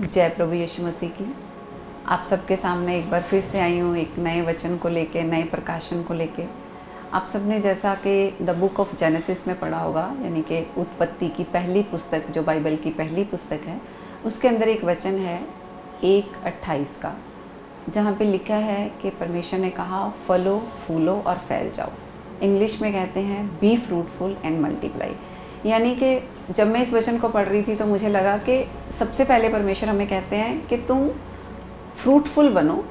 जय प्रभु यीशु मसीह की। आप सबके सामने एक बार फिर से आई हूँ एक नए वचन को लेके, नए प्रकाशन को लेके। आप सबने जैसा कि द बुक ऑफ जेनेसिस में पढ़ा होगा, यानी कि उत्पत्ति की पहली पुस्तक जो बाइबल की पहली पुस्तक है, उसके अंदर एक वचन है 1:28 का, जहाँ पे लिखा है कि परमेश्वर ने कहा फलो फूलो और फैल जाओ। इंग्लिश में कहते हैं बी फ्रूटफुल एंड मल्टीप्लाई। यानी कि जब मैं इस वचन को पढ़ रही थी तो मुझे लगा कि सबसे पहले परमेश्वर हमें कहते हैं कि तुम फ्रूटफुल बनो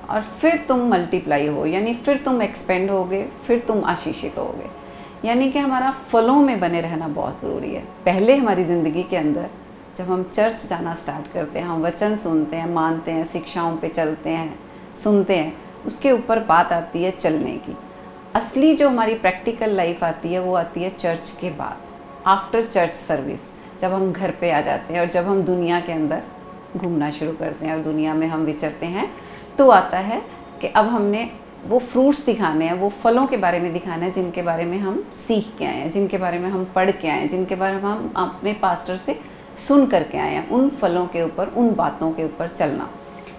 और फिर तुम मल्टीप्लाई हो, यानी फिर तुम एक्सपेंड होगे, फिर तुम आशीषित होगे। यानी कि हमारा फलों में बने रहना बहुत ज़रूरी है। पहले हमारी ज़िंदगी के अंदर जब हम चर्च जाना स्टार्ट करते हैं, हम वचन सुनते हैं, मानते हैं, शिक्षाओं पे चलते हैं, सुनते हैं, उसके ऊपर बात आती है चलने की। असली जो हमारी प्रैक्टिकल लाइफ आती है वो आती है चर्च के बाद, आफ्टर चर्च सर्विस, जब हम घर पे आ जाते हैं और जब हम दुनिया के अंदर घूमना शुरू करते हैं और दुनिया में हम विचरते हैं, तो आता है कि अब हमने वो फ्रूट्स दिखाने हैं, वो फलों के बारे में दिखाना है जिनके बारे में हम सीख के आए हैं, जिनके बारे में हम पढ़ के आए हैं, जिनके बारे में हम अपने पास्टर से सुन करके आए हैं। उन फलों के ऊपर, उन बातों के ऊपर चलना,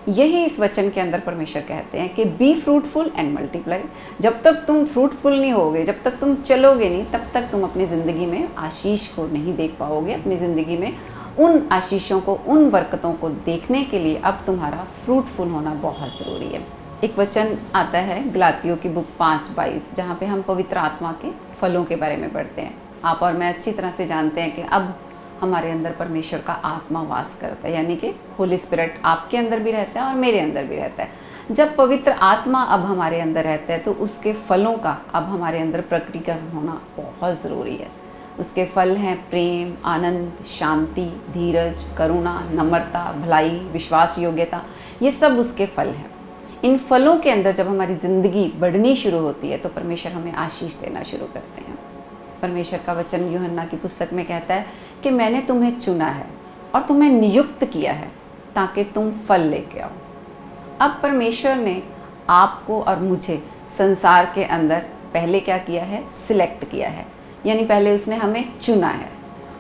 यही इस वचन के अंदर परमेश्वर कहते हैं कि बी फ्रूटफुल एंड मल्टीप्लाई। जब तक तुम फ्रूटफुल नहीं होगे, जब तक तुम चलोगे नहीं, तब तक तुम अपनी ज़िंदगी में आशीष को नहीं देख पाओगे। अपनी ज़िंदगी में उन आशीषों को, उन बरकतों को देखने के लिए अब तुम्हारा फ्रूटफुल होना बहुत ज़रूरी है। एक वचन आता है गलातियों की बुक 5:22, जहाँ पे हम पवित्र आत्मा के फलों के बारे में पढ़ते हैं। आप और मैं अच्छी तरह से जानते हैं कि अब हमारे अंदर परमेश्वर का आत्मा वास करता है, यानी कि होली स्पिरिट आपके अंदर भी रहता है और मेरे अंदर भी रहता है। जब पवित्र आत्मा अब हमारे अंदर रहता है तो उसके फलों का अब हमारे अंदर प्रकटीकरण होना बहुत ज़रूरी है। उसके फल हैं प्रेम, आनंद, शांति, धीरज, करुणा, नम्रता, भलाई, विश्वास योग्यता। ये सब उसके फल हैं। इन फलों के अंदर जब हमारी ज़िंदगी बढ़नी शुरू होती है तो परमेश्वर हमें आशीष देना शुरू करते हैं। परमेश्वर का वचन यूहन्ना की पुस्तक में कहता है कि मैंने तुम्हें चुना है और तुम्हें नियुक्त किया है ताकि तुम फल लेके आओ। अब परमेश्वर ने आपको और मुझे संसार के अंदर पहले क्या किया है? सिलेक्ट किया है, यानी पहले उसने हमें चुना है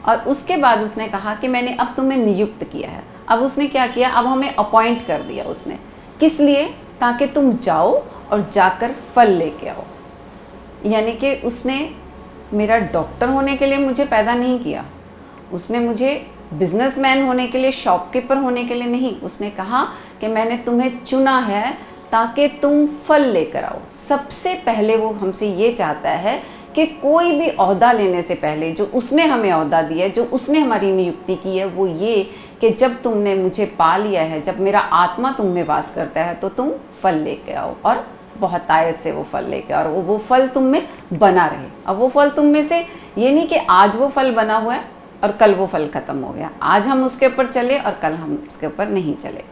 और उसके बाद उसने कहा कि मैंने अब तुम्हें नियुक्त किया है। अब उसने क्या किया? अब हमें अपॉइंट कर दिया उसने। किस लिए? ताकि तुम जाओ और जाकर फल लेके आओ। यानी कि उसने मेरा डॉक्टर होने के लिए मुझे पैदा नहीं किया, उसने मुझे बिजनेसमैन होने के लिए, शॉपकीपर होने के लिए नहीं। उसने कहा कि मैंने तुम्हें चुना है ताकि तुम फल लेकर आओ। सबसे पहले वो हमसे ये चाहता है कि कोई भी ओहदा लेने से पहले जो उसने हमें ओहदा दिया है, जो उसने हमारी नियुक्ति की है, वो ये कि जब तुमने मुझे पा लिया है, जब मेरा आत्मा तुम में वास करता है, तो तुम फल लेके आओ और बहुत आयत से वो फल लेके और वो फल तुम में बना रहे। अब वो फल तुम में से ये नहीं कि आज वो फल बना हुआ है और कल वो फल ख़त्म हो गया, आज हम उसके ऊपर चले और कल हम उसके ऊपर नहीं चले।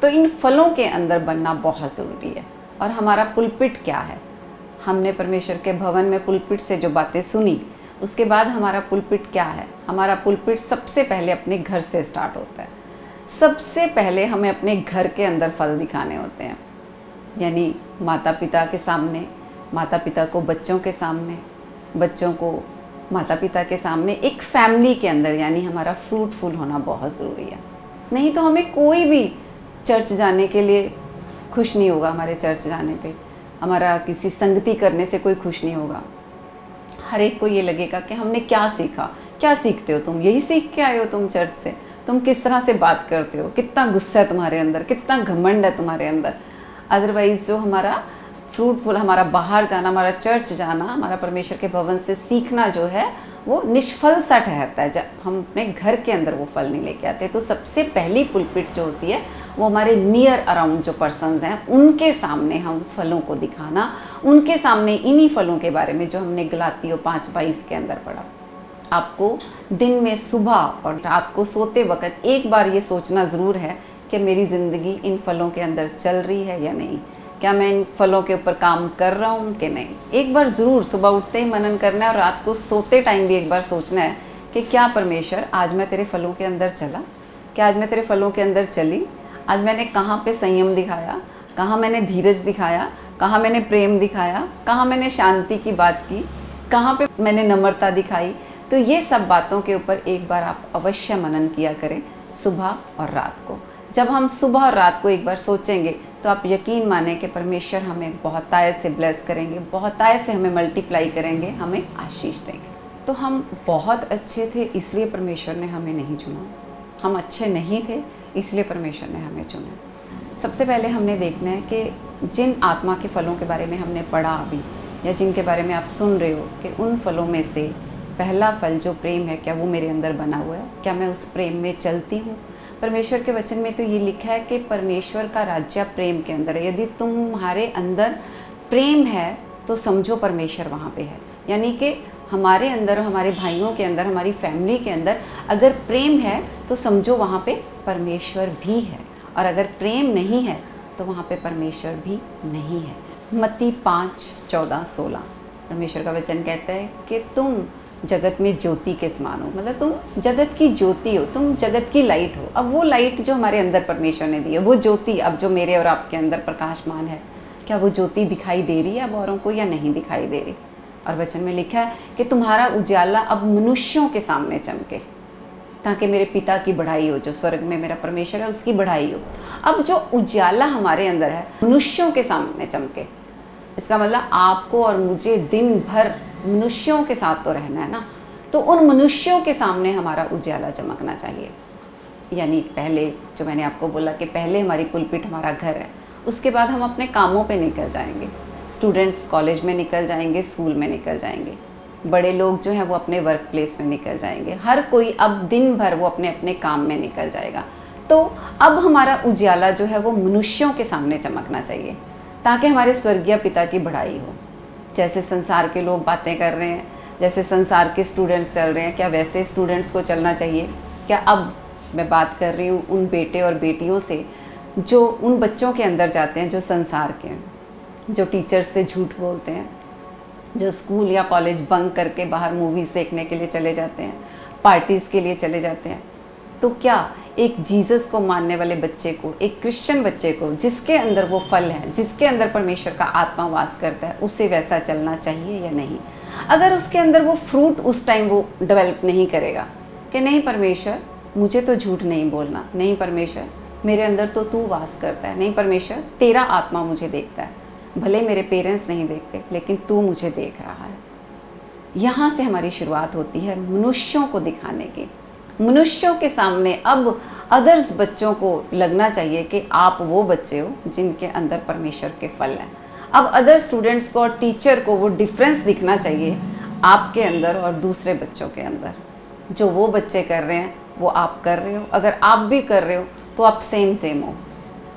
तो इन फलों के अंदर बनना बहुत ज़रूरी है। और हमारा पुलपिट क्या है? हमने परमेश्वर के भवन में पुलपिट से जो बातें सुनी, उसके बाद हमारा पुलपिट क्या है? हमारा पुलपिट सबसे पहले अपने घर से स्टार्ट होता है। सबसे पहले हमें अपने घर के अंदर फल दिखाने होते हैं, यानी माता पिता के सामने, माता पिता को बच्चों के सामने, बच्चों को माता पिता के सामने, एक फैमिली के अंदर, यानी हमारा फ्रूटफुल होना बहुत ज़रूरी है। नहीं तो हमें कोई भी चर्च जाने के लिए खुश नहीं होगा। हमारे चर्च जाने पे, हमारा किसी संगति करने से कोई खुश नहीं होगा। हर एक को ये लगेगा कि हमने क्या सीखा। क्या सीखते हो तुम? यही सीख के आए हो तुम चर्च से? तुम किस तरह से बात करते हो? कितना गुस्सा है तुम्हारे अंदर, कितना घमंड है तुम्हारे अंदर। अदरवाइज़ जो हमारा फ्रूटफुल, हमारा बाहर जाना, हमारा चर्च जाना, हमारा परमेश्वर के भवन से सीखना जो है वो निष्फल सा ठहरता है जब हम अपने घर के अंदर वो फल नहीं लेके आते। तो सबसे पहली पुलपिट जो होती है वो हमारे नियर अराउंड जो पर्सन्स हैं उनके सामने हम फलों को दिखाना, उनके सामने इन्हीं फलों के बारे में जो हमने गलातियों 5:22 के अंदर पढ़ा। आपको दिन में, सुबह और रात को सोते वक्त एक बार ये सोचना ज़रूर है कि मेरी ज़िंदगी इन फलों के अंदर चल रही है या नहीं, क्या मैं इन फलों के ऊपर काम कर रहा हूँ कि नहीं। एक बार ज़रूर सुबह उठते ही मनन करना है और रात को सोते टाइम भी एक बार सोचना है कि क्या परमेश्वर आज मैं तेरे फलों के अंदर चला, क्या आज मैं तेरे फलों के अंदर चली, आज मैंने कहाँ पे संयम दिखाया, कहाँ मैंने धीरज दिखाया, कहाँ मैंने प्रेम दिखाया, कहाँ मैंने शांति की बात की, कहाँ पे मैंने नम्रता दिखाई। तो ये सब बातों के ऊपर एक बार आप अवश्य मनन किया करें सुबह और रात को। जब हम सुबह और रात को एक बार सोचेंगे तो आप यकीन माने कि परमेश्वर हमें बहुतायत से ब्लेस करेंगे, बहुतायत से हमें मल्टीप्लाई करेंगे, हमें आशीष देंगे। तो हम बहुत अच्छे थे इसलिए परमेश्वर ने हमें नहीं चुना, हम अच्छे नहीं थे इसलिए परमेश्वर ने हमें चुना। सबसे पहले हमने देखना है कि जिन आत्मा के फलों के बारे में हमने पढ़ा अभी, या जिनके बारे में आप सुन रहे हो, कि उन फलों में से पहला फल जो प्रेम है, क्या वो मेरे अंदर बना हुआ है? क्या मैं उस प्रेम में चलती हूँ? परमेश्वर के वचन में तो ये लिखा है कि परमेश्वर का राज्य प्रेम के अंदर है। यदि तुम्हारे अंदर प्रेम है तो समझो परमेश्वर वहाँ पे है। यानी कि हमारे अंदर, हमारे भाइयों के अंदर, हमारी फैमिली के अंदर अगर प्रेम है तो समझो वहाँ पे परमेश्वर भी है, और अगर प्रेम नहीं है तो वहाँ पे परमेश्वर भी नहीं है। मत्ती 5:14-16 परमेश्वर का वचन कहता है कि तुम जगत में ज्योति के समान हो, मतलब तुम जगत की ज्योति हो, तुम जगत की लाइट हो। अब वो लाइट जो हमारे अंदर परमेश्वर ने दी है, वो ज्योति अब जो मेरे और आपके अंदर प्रकाशमान है, क्या वो ज्योति दिखाई दे रही है अब औरों को या नहीं दिखाई दे रही? और वचन में लिखा है कि तुम्हारा उजाला अब मनुष्यों के सामने चमके, ताकि मेरे पिता की बढ़ाई हो, जो स्वर्ग में मेरा परमेश्वर है उसकी बढ़ाई हो। अब जो उजाला हमारे अंदर है मनुष्यों के सामने चमके, इसका मतलब आपको और मुझे दिन भर मनुष्यों के साथ तो रहना है ना, तो उन मनुष्यों के सामने हमारा उजाला चमकना चाहिए। यानी पहले जो मैंने आपको बोला कि पहले हमारी पुलपिट हमारा घर है, उसके बाद हम अपने कामों पे निकल जाएंगे। स्टूडेंट्स कॉलेज में निकल जाएंगे, स्कूल में निकल जाएंगे, बड़े लोग जो हैं वो अपने वर्क प्लेस में निकल जाएंगे, हर कोई अब दिन भर वो अपने अपने काम में निकल जाएगा। तो अब हमारा उजाला जो है वो मनुष्यों के सामने चमकना चाहिए, ताकि हमारे स्वर्गीय पिता की बढ़ाई हो। जैसे संसार के लोग बातें कर रहे हैं, जैसे संसार के स्टूडेंट्स चल रहे हैं, क्या वैसे स्टूडेंट्स को चलना चाहिए? क्या अब मैं बात कर रही हूँ उन बेटे और बेटियों से जो उन बच्चों के अंदर जाते हैं जो संसार के हैं, जो टीचर्स से झूठ बोलते हैं, जो स्कूल या कॉलेज बंक करके बाहर मूवीज़ देखने के लिए चले जाते हैं, पार्टीज़ के लिए चले जाते हैं। तो क्या एक जीसस को मानने वाले बच्चे को, एक क्रिश्चियन बच्चे को, जिसके अंदर वो फल है, जिसके अंदर परमेश्वर का आत्मा वास करता है, उसे वैसा चलना चाहिए या नहीं? अगर उसके अंदर वो फ्रूट उस टाइम वो डेवलप नहीं करेगा कि नहीं परमेश्वर मुझे तो झूठ नहीं बोलना, नहीं परमेश्वर मेरे अंदर तो तू वास करता है, नहीं परमेश्वर तेरा आत्मा मुझे देखता है, भले मेरे पेरेंट्स नहीं देखते लेकिन तू मुझे देख रहा है। यहाँ से हमारी शुरुआत होती है मनुष्यों को दिखाने की। मनुष्यों के सामने अब अदर्स बच्चों को लगना चाहिए कि आप वो बच्चे हो जिनके अंदर परमेश्वर के फल हैं। अब अदर स्टूडेंट्स को और टीचर को वो डिफरेंस दिखना चाहिए आपके अंदर और दूसरे बच्चों के अंदर। जो वो बच्चे कर रहे हैं वो आप कर रहे हो, अगर आप भी कर रहे हो तो आप सेम हो,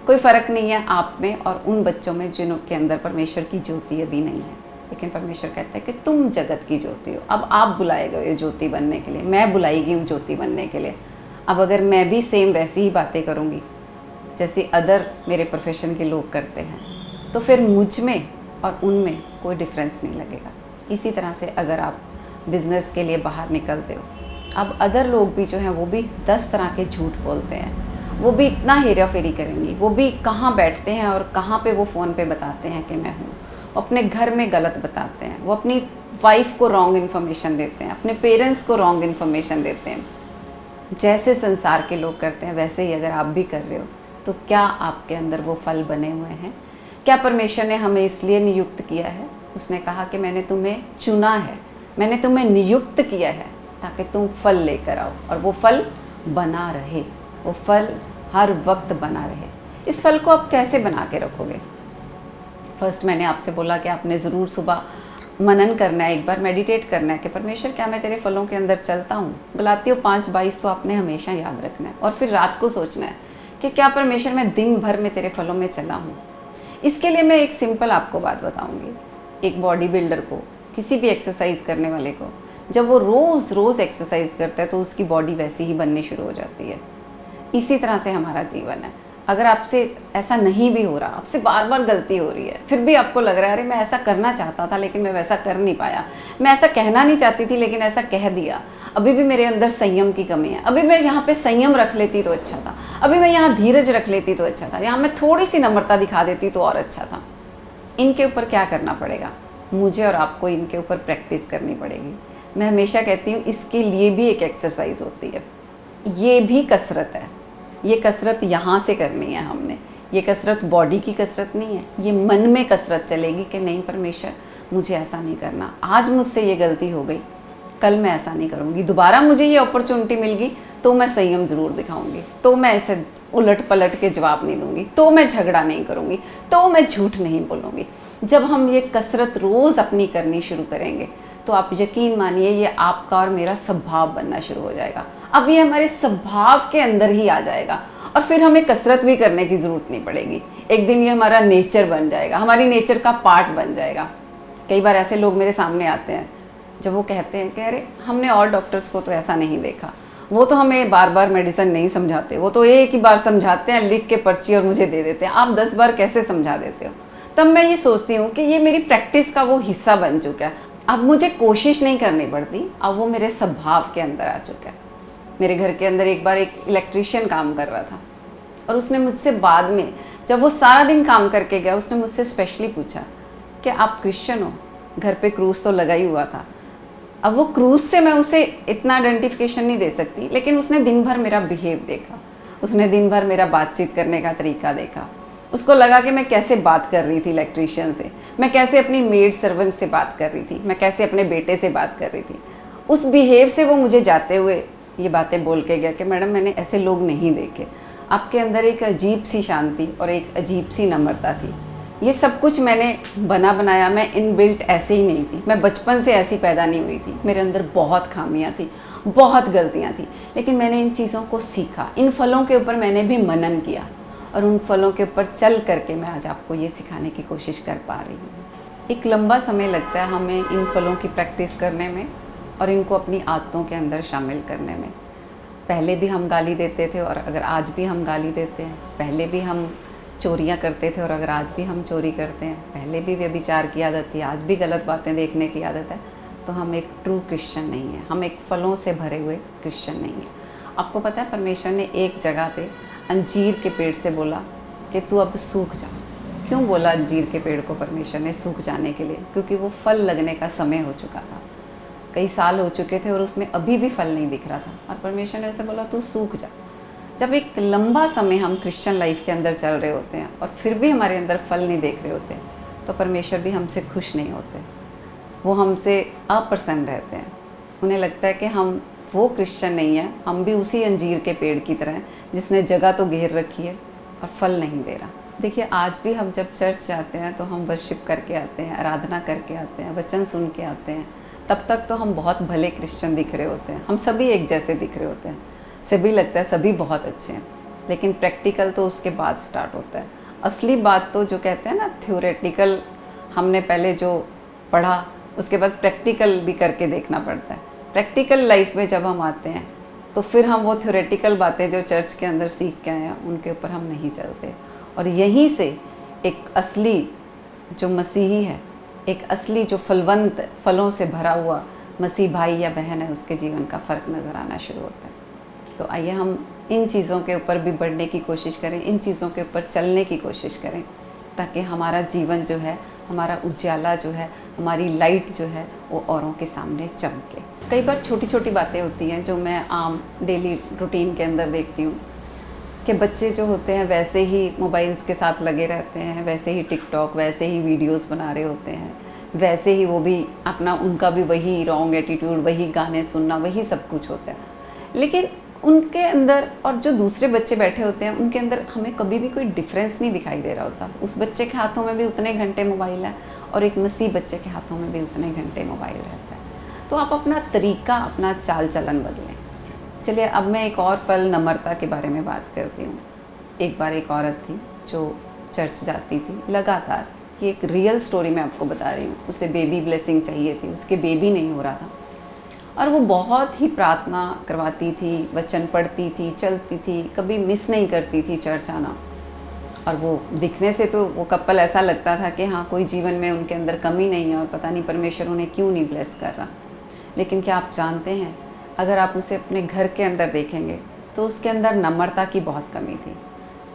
कोई फ़र्क नहीं है आप में और उन बच्चों में जिनके अंदर परमेश्वर की ज्योति अभी नहीं है। लेकिन परमेश्वर कहता है कि तुम जगत की ज्योति हो। अब आप बुलाए गए हो ज्योति बनने के लिए, मैं बुलाई गई हूँ ज्योति बनने के लिए। अब अगर मैं भी सेम वैसी ही बातें करूँगी जैसे अदर मेरे प्रोफेशन के लोग करते हैं, तो फिर मुझ में और उनमें कोई डिफरेंस नहीं लगेगा। इसी तरह से अगर आप बिज़नेस के लिए बाहर निकलते हो, अब अदर लोग भी जो हैं वो भी 10 तरह के झूठ बोलते हैं, वो भी इतना हेरा फेरी करेंगी, वो भी कहाँ बैठते हैं और कहाँ पे वो फ़ोन पे बताते हैं कि मैं हूँ, अपने घर में गलत बताते हैं, वो अपनी वाइफ को रॉन्ग इन्फॉर्मेशन देते हैं, अपने पेरेंट्स को रॉन्ग इन्फॉर्मेशन देते हैं। जैसे संसार के लोग करते हैं वैसे ही अगर आप भी कर रहे हो, तो क्या आपके अंदर वो फल बने हुए हैं? क्या परमेश्वर ने हमें इसलिए नियुक्त किया है? उसने कहा कि मैंने तुम्हें चुना है, मैंने तुम्हें नियुक्त किया है ताकि तुम फल लेकर आओ और वो फल बना रहे, वो फल हर वक्त बना रहे। इस फल को आप कैसे बना के रखोगे? फर्स्ट मैंने आपसे बोला कि आपने ज़रूर सुबह मनन करना है, एक बार मेडिटेट करना है कि परमेश्वर क्या मैं तेरे फलों के अंदर चलता हूँ। गलातियों 5:22 तो आपने हमेशा याद रखना है। और फिर रात को सोचना है कि क्या परमेश्वर मैं दिन भर में तेरे फलों में चला हूँ। इसके लिए मैं एक सिंपल आपको बात बताऊँगी। एक बॉडी बिल्डर को, किसी भी एक्सरसाइज करने वाले को, जब वो रोज़ एक्सरसाइज करता है तो उसकी बॉडी वैसी ही बननी शुरू हो जाती है। इसी तरह से हमारा जीवन है। अगर आपसे ऐसा नहीं भी हो रहा, आपसे बार बार गलती हो रही है, फिर भी आपको लग रहा है अरे मैं ऐसा करना चाहता था लेकिन मैं वैसा कर नहीं पाया, मैं ऐसा कहना नहीं चाहती थी लेकिन ऐसा कह दिया, अभी भी मेरे अंदर संयम की कमी है, अभी मैं यहाँ पे संयम रख लेती तो अच्छा था, अभी मैं यहाँ धीरज रख लेती तो अच्छा था, यहाँ मैं थोड़ी सी नम्रता दिखा देती तो और अच्छा था। इनके ऊपर क्या करना पड़ेगा? मुझे और आपको इनके ऊपर प्रैक्टिस करनी पड़ेगी। मैं हमेशा कहती हूँ इसके लिए भी एक एक्सरसाइज होती है। ये भी कसरत है। ये कसरत यहाँ से करनी है हमने। ये कसरत बॉडी की कसरत नहीं है, ये मन में कसरत चलेगी कि नहीं परमेश्वर मुझे ऐसा नहीं करना, आज मुझसे ये गलती हो गई, कल मैं ऐसा नहीं करूँगी, दोबारा मुझे ये अपॉर्चुनिटी मिल गई तो मैं संयम ज़रूर दिखाऊंगी, तो मैं ऐसे उलट पलट के जवाब नहीं दूंगी, तो मैं झगड़ा नहीं करूँगी, तो मैं झूठ नहीं बोलूँगी। जब हम ये कसरत रोज़ अपनी करनी शुरू करेंगे तो आप यकीन मानिए ये आपका और मेरा स्वभाव बनना शुरू हो जाएगा। अब ये हमारे स्वभाव के अंदर ही आ जाएगा और फिर हमें कसरत भी करने की ज़रूरत नहीं पड़ेगी। एक दिन ये हमारा नेचर बन जाएगा, हमारी नेचर का पार्ट बन जाएगा। कई बार ऐसे लोग मेरे सामने आते हैं जब वो कहते हैं कि अरे हमने और डॉक्टर्स को तो ऐसा नहीं देखा, वो तो हमें बार बार मेडिसिन नहीं समझाते, वो तो एक ही बार समझाते हैं, लिख के पर्ची और मुझे दे देते हैं, आप 10 बार कैसे समझा देते हो। तब मैं ये सोचती हूँ कि ये मेरी प्रैक्टिस का वो हिस्सा बन चुका है। अब मुझे कोशिश नहीं करनी पड़ती, अब वो मेरे स्वभाव के अंदर आ चुका है। मेरे घर के अंदर एक बार एक इलेक्ट्रीशियन काम कर रहा था और उसने मुझसे बाद में, जब वो सारा दिन काम करके गया, उसने मुझसे स्पेशली पूछा कि आप क्रिश्चियन हो, घर पे क्रूस तो लगा ही हुआ था। अब वो क्रूस से मैं उसे इतना आइडेंटिफिकेशन नहीं दे सकती, लेकिन उसने दिन भर मेरा बिहेव देखा, उसने दिन भर मेरा बातचीत करने का तरीका देखा। उसको लगा कि मैं कैसे बात कर रही थी इलेक्ट्रीशियन से, मैं कैसे अपनी मेड सर्वेंट से बात कर रही थी, मैं कैसे अपने बेटे से बात कर रही थी। उस बिहेव से वो मुझे जाते हुए ये बातें बोल के गया कि मैडम मैंने ऐसे लोग नहीं देखे, आपके अंदर एक अजीब सी शांति और एक अजीब सी नम्रता थी। ये सब कुछ मैंने बना बनाया, मैं इनबिल्ट ऐसे ही नहीं थी, मैं बचपन से ऐसी पैदा नहीं हुई थी, मेरे अंदर बहुत खामियां थी, बहुत गलतियां थी, लेकिन मैंने इन चीज़ों को सीखा, इन फलों के ऊपर मैंने भी मनन किया और उन फलों के ऊपर चल करके मैं आज आपको ये सिखाने की कोशिश कर पा रही हूँ। एक लंबा समय लगता है हमें इन फलों की प्रैक्टिस करने में और इनको अपनी आदतों के अंदर शामिल करने में। पहले भी हम गाली देते थे और अगर आज भी हम गाली देते हैं, पहले भी हम चोरियां करते थे और अगर आज भी हम चोरी करते हैं, पहले भी व्यभिचार की आदत थी, आज भी गलत बातें देखने की आदत है, तो हम एक ट्रू क्रिश्चियन नहीं है, हम एक फलों से भरे हुए क्रिश्चियन नहीं है। आपको पता है परमेश्वर ने एक जगह पे अंजीर के पेड़ से बोला कि तू अब सूख जा। क्यों बोला अंजीर के पेड़ को परमेश्वर ने सूख जाने के लिए? क्योंकि वो फल लगने का समय हो चुका था, कई साल हो चुके थे और उसमें अभी भी फल नहीं दिख रहा था और परमेश्वर ने उसे बोला तू सूख जा। जब एक लंबा समय हम क्रिश्चियन लाइफ के अंदर चल रहे होते हैं और फिर भी हमारे अंदर फल नहीं देख रहे होते, तो परमेश्वर भी हमसे खुश नहीं होते, वो हमसे अप्रसन्न रहते हैं। उन्हें लगता है कि हम वो क्रिश्चियन नहीं है, हम भी उसी अंजीर के पेड़ की तरह हैं जिसने जगह तो घेर रखी है और फल नहीं दे रहा। देखिए आज भी हम जब चर्च जाते हैं तो हम वर्शिप करके आते हैं, आराधना करके आते हैं, वचन सुन के आते हैं, तब तक तो हम बहुत भले क्रिश्चियन दिख रहे होते हैं, हम सभी एक जैसे दिख रहे होते हैं, सभी लगता है सभी बहुत अच्छे हैं, लेकिन प्रैक्टिकल तो उसके बाद स्टार्ट होता है। असली बात तो जो कहते हैं ना, थ्योरेटिकल हमने पहले जो पढ़ा उसके बाद प्रैक्टिकल भी करके देखना पड़ता है। प्रैक्टिकल लाइफ में जब हम आते हैं तो फिर हम वो थ्योरेटिकल बातें जो चर्च के अंदर सीख के आए हैं उनके ऊपर हम नहीं चलते, और यहीं से एक असली जो मसीही है, एक असली जो फलवंत फलों से भरा हुआ मसीह भाई या बहन है, उसके जीवन का फ़र्क नज़र आना शुरू होता है। तो आइए हम इन चीज़ों के ऊपर भी बढ़ने की कोशिश करें, इन चीज़ों के ऊपर चलने की कोशिश करें, ताकि हमारा जीवन जो है, हमारा उजाला जो है, हमारी लाइट जो है वो औरों के सामने चमके। कई बार छोटी छोटी बातें होती हैं जो मैं आम डेली रूटीन के अंदर देखती हूँ कि बच्चे जो होते हैं वैसे ही मोबाइल्स के साथ लगे रहते हैं, वैसे ही टिकटॉक, वैसे ही वीडियोस बना रहे होते हैं, वैसे ही वो भी अपना, उनका भी वही रॉन्ग एटीट्यूड, वही गाने सुनना, वही सब कुछ होता है। लेकिन उनके अंदर और जो दूसरे बच्चे बैठे होते हैं उनके अंदर हमें कभी भी कोई डिफरेंस नहीं दिखाई दे रहा होता। उस बच्चे के हाथों में भी उतने घंटे मोबाइल है और एक मसीह बच्चे के हाथों में भी उतने घंटे मोबाइल रहता है। तो आप अपना तरीका, अपना चाल चलन बदलें। चलिए अब मैं एक और फल नम्रता के बारे में बात करती हूँ। एक बार एक औरत थी जो चर्च जाती थी लगातार, ये एक रियल स्टोरी मैं आपको बता रही हूँ। उसे बेबी ब्लेसिंग चाहिए थी, उसके बेबी नहीं हो रहा था और वो बहुत ही प्रार्थना करवाती थी, वचन पढ़ती थी, चलती थी, कभी मिस नहीं करती थी चर्च आना। और वो दिखने से तो वो कपल ऐसा लगता था कि हाँ कोई जीवन में उनके अंदर कमी नहीं है और पता नहीं परमेश्वर उन्हें क्यों नहीं ब्लेस कर रहा। लेकिन क्या आप जानते हैं, अगर आप उसे अपने घर के अंदर देखेंगे तो उसके अंदर नम्रता की बहुत कमी थी।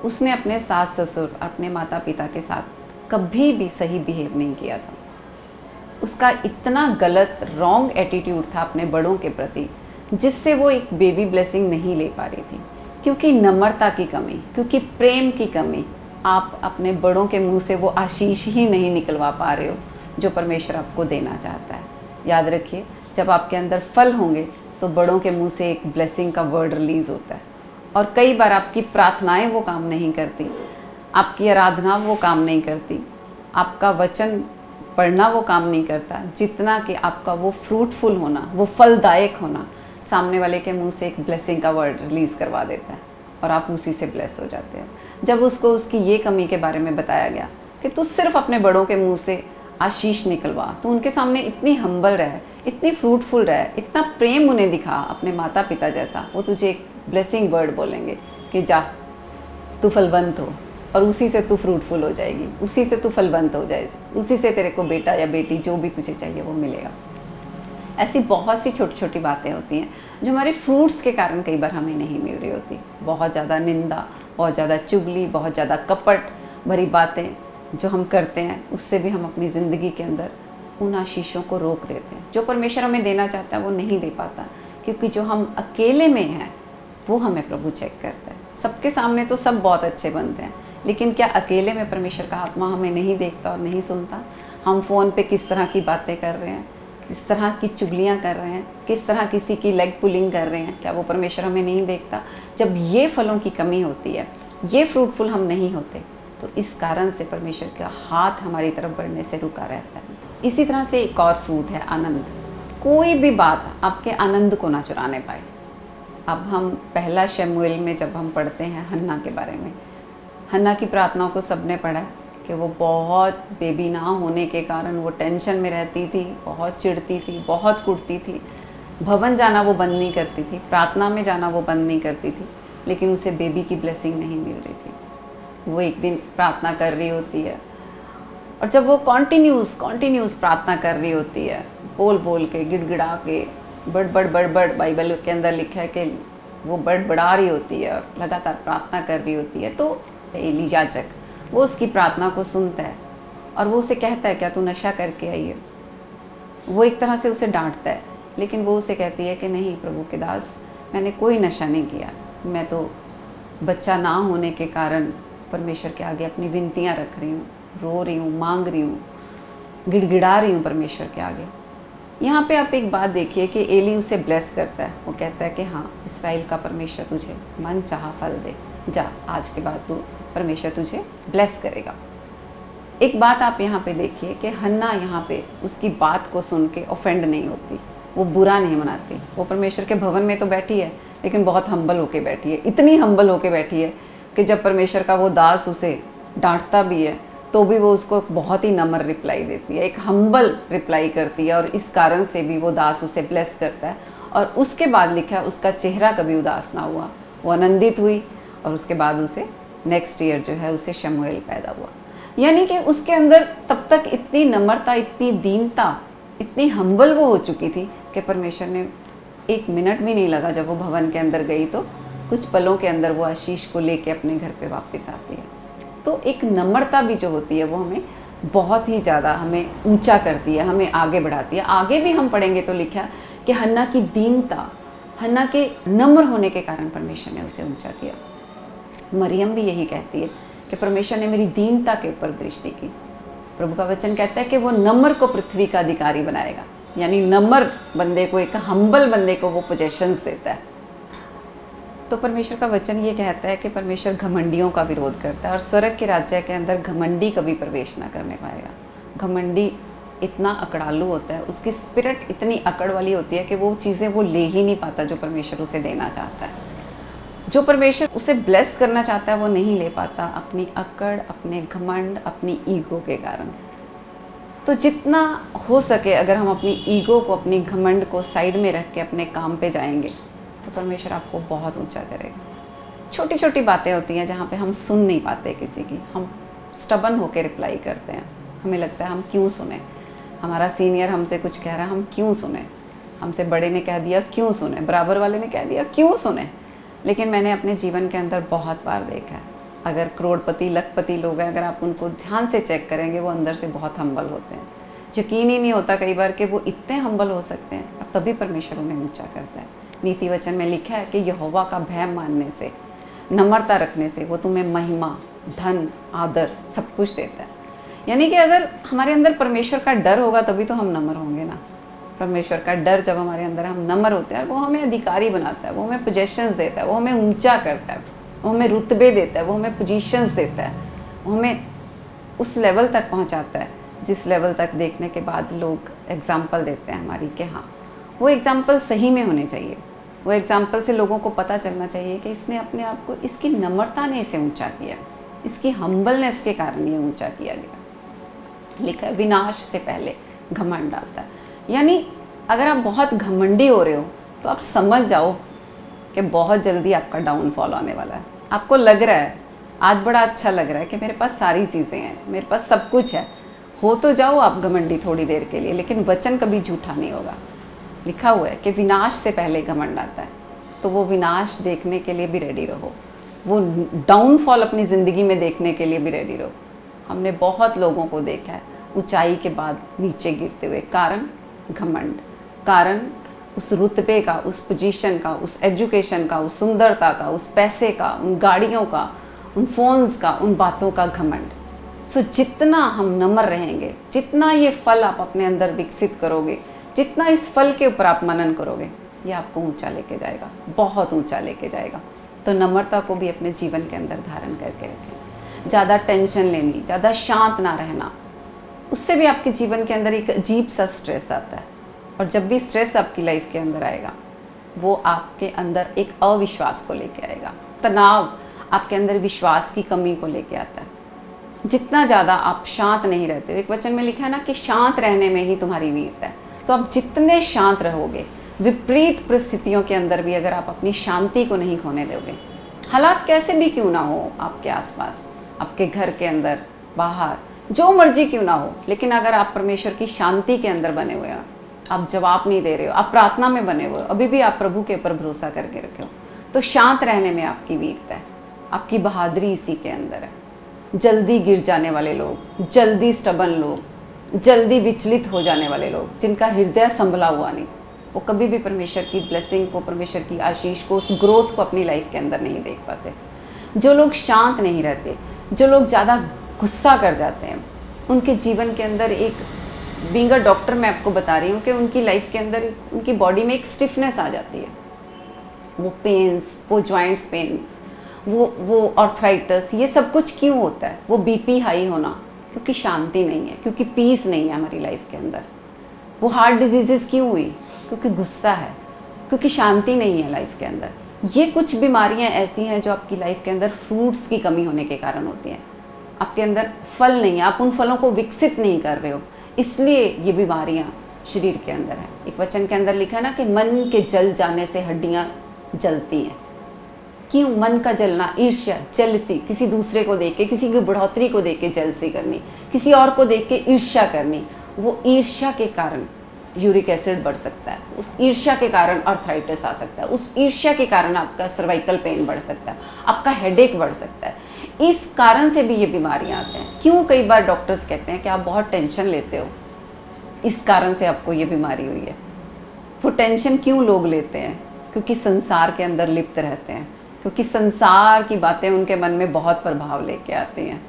उसने अपने सास ससुर, अपने माता पिता के साथ कभी भी सही बिहेव नहीं किया था। उसका इतना गलत रॉन्ग एटीट्यूड था अपने बड़ों के प्रति, जिससे वो एक बेबी ब्लेसिंग नहीं ले पा रही थी, क्योंकि नम्रता की कमी, क्योंकि प्रेम की कमी। आप अपने बड़ों के मुंह से वो आशीष ही नहीं निकलवा पा रहे हो जो परमेश्वर आपको देना चाहता है। याद रखिए, जब आपके अंदर फल होंगे तो बड़ों के मुंह से एक ब्लेसिंग का वर्ड रिलीज़ होता है। और कई बार आपकी प्रार्थनाएं वो काम नहीं करती, आपकी आराधना वो काम नहीं करती, आपका वचन पढ़ना वो काम नहीं करता, जितना कि आपका वो फ्रूटफुल होना, वो फलदायक होना सामने वाले के मुंह से एक ब्लेसिंग का वर्ड रिलीज़ करवा देता है और आप उसी से ब्लेस हो जाते हैं। जब उसको उसकी ये कमी के बारे में बताया गया कि तू सिर्फ अपने बड़ों के मुंह से आशीष निकलवा, तो उनके सामने इतनी हम्बल रहे, इतनी फ्रूटफुल रहे, इतना प्रेम उन्हें दिखा अपने माता पिता जैसा, वो तुझे एक ब्लेसिंग वर्ड बोलेंगे कि जा तू फलवंत हो, और उसी से तू फ्रूटफुल हो जाएगी, उसी से तू फलवंत हो जाए, उसी से तेरे को बेटा या बेटी जो भी तुझे चाहिए वो मिलेगा। ऐसी बहुत सी छोटी छोटी बातें होती हैं जो हमारे फ्रूट्स के कारण कई बार हमें नहीं मिल रही होती। बहुत ज़्यादा निंदा, बहुत ज़्यादा चुगली, बहुत ज़्यादा कपट भरी बातें जो हम करते हैं, उससे भी हम अपनी ज़िंदगी के अंदर उन आशीषों को रोक देते हैं। जो परमेश्वर हमें देना चाहता है वो नहीं दे पाता, क्योंकि जो हम अकेले में हैं वो हमें प्रभु चेक करता है। सबके सामने तो सब बहुत अच्छे बनते हैं, लेकिन क्या अकेले में परमेश्वर का आत्मा हमें नहीं देखता और नहीं सुनता? हम फ़ोन पे किस तरह की बातें कर रहे हैं, किस तरह की चुगलियाँ कर रहे हैं, किस तरह किसी की लेग पुलिंग कर रहे हैं, क्या वो परमेश्वर हमें नहीं देखता? जब ये फलों की कमी होती है, ये फ्रूटफुल हम नहीं होते, तो इस कारण से परमेश्वर का हाथ हमारी तरफ बढ़ने से रुका रहता है। इसी तरह से एक और फ्रूट है आनंद। कोई भी बात आपके आनंद को ना चुराने पाए। अब हम पहला शमूएल में जब हम पढ़ते हैं हन्ना के बारे में, हन्ना की प्रार्थनाओं को सबने पढ़ा है कि वो बहुत बेबी ना होने के कारण वो टेंशन में रहती थी, बहुत चिढ़ती थी, बहुत कुटती थी, भवन जाना वो बंद नहीं करती थी, प्रार्थना में जाना वो बंद नहीं करती थी, लेकिन उसे बेबी की ब्लेसिंग नहीं मिल रही थी। वो एक दिन प्रार्थना कर रही होती है, और जब वो कॉन्टिन्यूस प्रार्थना कर रही होती है, बोल बोल के, गिड़गिड़ा के, बड़ बाइबल के अंदर लिखा है कि वो बड़ा रही होती है, लगातार प्रार्थना कर रही होती है, तो एली याजक वो उसकी प्रार्थना को सुनता है और वो उसे कहता है क्या तू नशा करके आई है? वो एक तरह से उसे डांटता है, लेकिन वो उसे कहती है कि नहीं प्रभु के दास, मैंने कोई नशा नहीं किया, मैं तो बच्चा ना होने के कारण परमेश्वर के आगे अपनी विनतियाँ रख रही हूँ, रो रही हूँ, मांग रही हूँ, गिड़गिड़ा रही हूँ परमेश्वर के आगे। यहाँ पे आप एक बात देखिए कि एली उसे ब्लेस करता है। वो कहता है कि हाँ, इस्राएल का परमेश्वर तुझे मन चाहा फल दे, जा आज के बाद तू परमेश्वर तुझे ब्लेस करेगा। एक बात आप यहाँ पे देखिए कि हन्ना यहाँ पे उसकी बात को सुन के ऑफेंड नहीं होती, वो बुरा नहीं मनाती। वो परमेश्वर के भवन में तो बैठी है, लेकिन बहुत हम्बल होके बैठी है, इतनी हम्बल होके बैठी है कि जब परमेश्वर का वो दास उसे डांटता भी है तो भी वो उसको बहुत ही नम्र रिप्लाई देती है, एक हम्बल रिप्लाई करती है, और इस कारण से भी वो दास उसे ब्लेस करता है। और उसके बाद लिखा है उसका चेहरा कभी उदास ना हुआ, वो आनंदित हुई, और उसके बाद उसे नेक्स्ट ईयर जो है उसे शमूएल पैदा हुआ। यानी कि उसके अंदर तब तक इतनी नम्रता, इतनी दीनता, इतनी हम्बल वो हो चुकी थी कि परमेश्वर ने एक मिनट भी नहीं लगा, जब वो भवन के अंदर गई तो कुछ पलों के अंदर वो आशीष को लेके अपने घर पे वापस आती है। तो एक नम्रता भी जो होती है वो हमें बहुत ही ज़्यादा हमें ऊंचा करती है, हमें आगे बढ़ाती है। आगे भी हम पढ़ेंगे तो लिखा कि हन्ना की दीनता, हन्ना के नम्र होने के कारण परमेश्वर ने उसे ऊंचा किया। मरियम भी यही कहती है कि परमेश्वर ने मेरी दीनता के ऊपर दृष्टि की। प्रभु का वचन कहता है कि वो नम्र को पृथ्वी का अधिकारी बनाएगा, यानी नम्र बंदे को, एक हम्बल बंदे को वो पोजेशंस देता है। तो परमेश्वर का वचन ये कहता है कि परमेश्वर घमंडियों का विरोध करता है, और स्वर्ग के राज्य के अंदर घमंडी कभी प्रवेश ना करने पाएगा। घमंडी इतना अकड़ालू होता है, उसकी स्पिरिट इतनी अकड़ वाली होती है कि वो चीज़ें वो ले ही नहीं पाता जो परमेश्वर उसे देना चाहता है। जो परमेश्वर उसे ब्लेस करना चाहता है वो नहीं ले पाता, अपनी अकड़, अपने घमंड, अपनी ईगो के कारण। तो जितना हो सके अगर हम अपनी ईगो को, अपनी घमंड को साइड में रख के अपने काम पे जाएंगे तो परमेश्वर आपको बहुत ऊंचा करेगा। छोटी छोटी बातें होती हैं जहाँ पे हम सुन नहीं पाते किसी की, हम स्टबन होकर रिप्लाई करते हैं। हमें लगता है हम क्यों सुने, हमारा सीनियर हमसे कुछ कह रहा है हम क्यों सुने, हमसे बड़े ने कह दिया क्यों सुने, बराबर वाले ने कह दिया क्यों सुने। लेकिन मैंने अपने जीवन के अंदर बहुत बार देखा है, अगर करोड़पति लखपति लोग हैं, अगर आप उनको ध्यान से चेक करेंगे वो अंदर से बहुत हम्बल होते हैं। यकीन ही नहीं होता कई बार कि वो इतने हम्बल हो सकते हैं, और तभी परमेश्वर उन्हें ऊंचा करता है। नीति वचन में लिखा है कि यहोवा का भय मानने से, नम्रता रखने से वो तुम्हें महिमा, धन, आदर सब कुछ देता है। यानी कि अगर हमारे अंदर परमेश्वर का डर होगा तभी तो हम नम्र होंगे ना। परमेश्वर का डर जब हमारे अंदर हम नम्र होते हैं, वो हमें अधिकारी बनाता है, वो हमें पोजेशंस देता है, वो हमें ऊंचा करता है, वो हमें रुतबे देता है, वो हमें पोजीशंस देता है, वो हमें उस लेवल तक पहुंचाता है जिस लेवल तक देखने के बाद लोग एग्जाम्पल देते हैं हमारी कि हाँ वो एग्जाम्पल सही में होने चाहिए। वो एग्जाम्पल से लोगों को पता चलना चाहिए कि इसने अपने आप को, इसकी नम्रता ने इसे ऊंचा किया, इसकी हम्बलनेस के कारण ये ऊंचा किया गया। लिखा है विनाश से पहले घमंड आता है। यानी अगर आप बहुत घमंडी हो रहे हो तो आप समझ जाओ कि बहुत जल्दी आपका डाउनफॉल आने वाला है। आपको लग रहा है आज बड़ा अच्छा लग रहा है कि मेरे पास सारी चीज़ें हैं, मेरे पास सब कुछ है, हो तो जाओ आप घमंडी थोड़ी देर के लिए, लेकिन वचन कभी झूठा नहीं होगा। लिखा हुआ है कि विनाश से पहले घमंड आता है, तो वो विनाश देखने के लिए भी रेडी रहो, वो डाउनफॉल अपनी ज़िंदगी में देखने के लिए भी रेडी रहो। हमने बहुत लोगों को देखा है ऊंचाई के बाद नीचे गिरते हुए, कारण घमंड, कारण उस रुतबे का, उस पोजीशन का, उस एजुकेशन का, उस सुंदरता का, उस पैसे का, उन गाड़ियों का, उन फोन्स का, उन बातों का घमंड। सो जितना हम नम्र रहेंगे, जितना ये फल आप अपने अंदर विकसित करोगे, जितना इस फल के ऊपर आप मनन करोगे, ये आपको ऊंचा लेके जाएगा, बहुत ऊंचा लेके जाएगा। तो नम्रता को भी अपने जीवन के अंदर धारण करके रखें। ज़्यादा टेंशन लेनी, ज़्यादा शांत ना रहना, उससे भी आपके जीवन के अंदर एक अजीब सा स्ट्रेस आता है। और जब भी स्ट्रेस आपकी लाइफ के अंदर आएगा, वो आपके अंदर एक अविश्वास को लेके आएगा। तनाव आपके अंदर विश्वास की कमी को लेके आता है। जितना ज़्यादा आप शांत नहीं रहते हो, एक वचन में लिखा है ना कि शांत रहने में ही तुम्हारी वीरता है। तो आप जितने शांत रहोगे, विपरीत परिस्थितियों के अंदर भी अगर आप अपनी शांति को नहीं खोने दोगे, हालात कैसे भी क्यों ना हो आपके आसपास, आपके घर के अंदर, बाहर, जो मर्जी क्यों ना हो, लेकिन अगर आप परमेश्वर की शांति के अंदर बने हुए हो, आप जवाब नहीं दे रहे हो, आप प्रार्थना में बने हुए हो, अभी भी आप प्रभु के ऊपर भरोसा करके रखे हो, तो शांत रहने में आपकी वीरता है, आपकी बहादुरी इसी के अंदर है। जल्दी गिर जाने वाले लोग, जल्दी स्टबन लोग, जल्दी विचलित हो जाने वाले लोग, जिनका हृदय संभला हुआ नहीं, वो कभी भी परमेश्वर की ब्लेसिंग को, परमेश्वर की आशीष को, उस ग्रोथ को अपनी लाइफ के अंदर नहीं देख पाते। जो लोग शांत नहीं रहते, जो लोग ज़्यादा गुस्सा कर जाते हैं, उनके जीवन के अंदर एक, बीइंग अ डॉक्टर मैं आपको बता रही हूँ कि उनकी लाइफ के अंदर, उनकी बॉडी में एक स्टिफनेस आ जाती है। वो पेन्स, वो जॉइंट्स पेन, वो आर्थराइटिस, ये सब कुछ क्यों होता है? वो बीपी हाई होना क्योंकि शांति नहीं है, क्योंकि पीस नहीं है हमारी लाइफ के अंदर। वो हार्ट डिजीज़ेस क्यों हुई? क्योंकि गुस्सा है, क्योंकि शांति नहीं है लाइफ के अंदर। ये कुछ बीमारियां ऐसी हैं जो आपकी लाइफ के अंदर फ्रूट्स की कमी होने के कारण होती हैं। आपके अंदर फल नहीं है, आप उन फलों को विकसित नहीं कर रहे हो, इसलिए ये बीमारियां शरीर के अंदर है। एक वचन के अंदर लिखा है ना कि मन के जल जाने से हड्डियां जलती हैं। क्यों मन का जलना? ईर्ष्या, जेलसी, किसी दूसरे को देख के, किसी की बढ़ोतरी को देख के जेलसी करनी, किसी और को देख के ईर्ष्या करनी। वो ईर्ष्या के कारण यूरिक एसिड बढ़ सकता है, उस ईर्ष्या के कारण आर्थराइटिस आ सकता है, उस ईर्ष्या के कारण आपका सर्वाइकल पेन बढ़ सकता है, आपका हेडेक बढ़ सकता है। इस कारण से भी ये बीमारियां आते हैं। क्यों? कई बार डॉक्टर्स कहते हैं कि आप बहुत टेंशन लेते हो, इस कारण से आपको ये बीमारी हुई है। वो टेंशन क्यों लोग लेते हैं? क्योंकि संसार के अंदर लिप्त रहते हैं, क्योंकि संसार की बातें उनके मन में बहुत प्रभाव लेके आती हैं।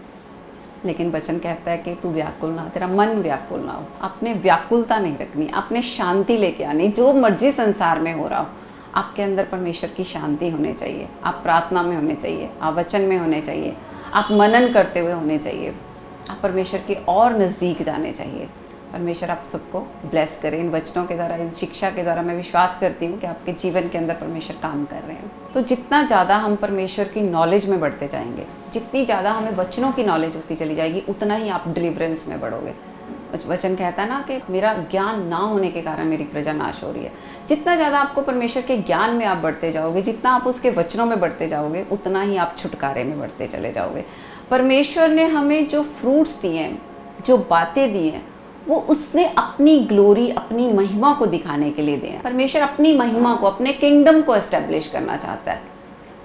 लेकिन वचन कहता है कि तू व्याकुल ना, तेरा मन व्याकुल ना हो। आपने व्याकुलता नहीं रखनी, आपने शांति लेके आनी। जो मर्जी संसार में हो रहा हो, आपके अंदर परमेश्वर की शांति होनी चाहिए। आप प्रार्थना में होने चाहिए, आप वचन में होने चाहिए, आप मनन करते हुए होने चाहिए, आप परमेश्वर के और नज़दीक जाने चाहिए। परमेश्वर आप सबको ब्लेस करें इन वचनों के द्वारा, इन शिक्षा के द्वारा। मैं विश्वास करती हूँ कि आपके जीवन के अंदर परमेश्वर काम कर रहे हैं। तो जितना ज़्यादा हम परमेश्वर की नॉलेज में बढ़ते जाएंगे, जितनी ज़्यादा हमें वचनों की नॉलेज होती चली जाएगी, उतना ही आप डिलीवरेंस में बढ़ोगे। वचन कहता है ना कि मेरा ज्ञान ना होने के कारण मेरी प्रजा नाश हो रही है। जितना ज़्यादा आपको परमेश्वर के ज्ञान में आप बढ़ते जाओगे, जितना आप उसके वचनों में बढ़ते जाओगे, उतना ही आप छुटकारे में बढ़ते चले जाओगे। परमेश्वर ने हमें जो फ्रूट्स दिए हैं, जो बातें दी हैं, वो उसने अपनी ग्लोरी, अपनी महिमा को दिखाने के लिए दिए हैं। परमेश्वर अपनी महिमा को, अपने किंगडम को एस्टेब्लिश करना चाहता है।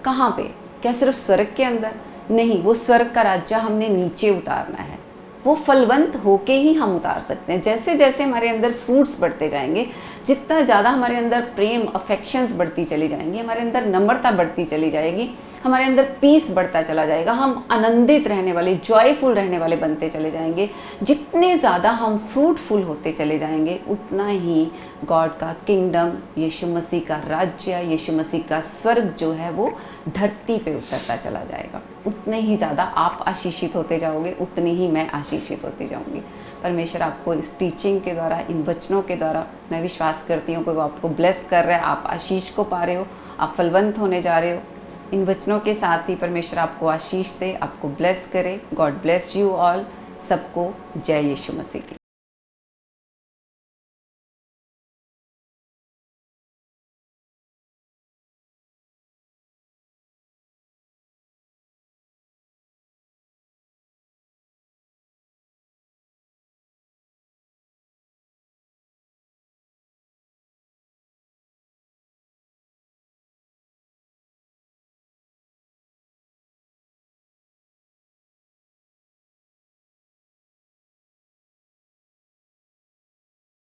कहाँ पे? क्या सिर्फ स्वर्ग के अंदर? नहीं, वो स्वर्ग का राज्य हमने नीचे उतारना है। वो फलवंत होके ही हम उतार सकते हैं। जैसे जैसे हमारे अंदर फ्रूट्स बढ़ते जाएंगे, जितना ज़्यादा हमारे अंदर प्रेम अफेक्शंस बढ़ती चली जाएंगी, हमारे अंदर नम्रता बढ़ती चली जाएगी, हमारे अंदर पीस बढ़ता चला जाएगा, हम आनंदित रहने वाले, जॉयफुल रहने वाले बनते चले जाएंगे। जितने ज़्यादा हम फ्रूटफुल होते चले जाएंगे, उतना ही गॉड का किंगडम, यीशु मसीह का राज्य, यीशु मसीह का स्वर्ग जो है वो धरती पे उतरता चला जाएगा। उतने ही ज़्यादा आप आशीषित होते जाओगे, उतनी ही मैं आशीषित होती जाऊंगी। परमेश्वर आपको इस टीचिंग के द्वारा, इन वचनों के द्वारा, मैं विश्वास करती हूँ कि वो आपको ब्लेस कर रहा है, आप आशीष को पा रहे हो, आप फलवंत होने जा रहे हो। इन वचनों के साथ ही परमेश्वर आपको आशीष दे, आपको ब्लेस करे। God bless you all. सबको जय यीशु मसीह की।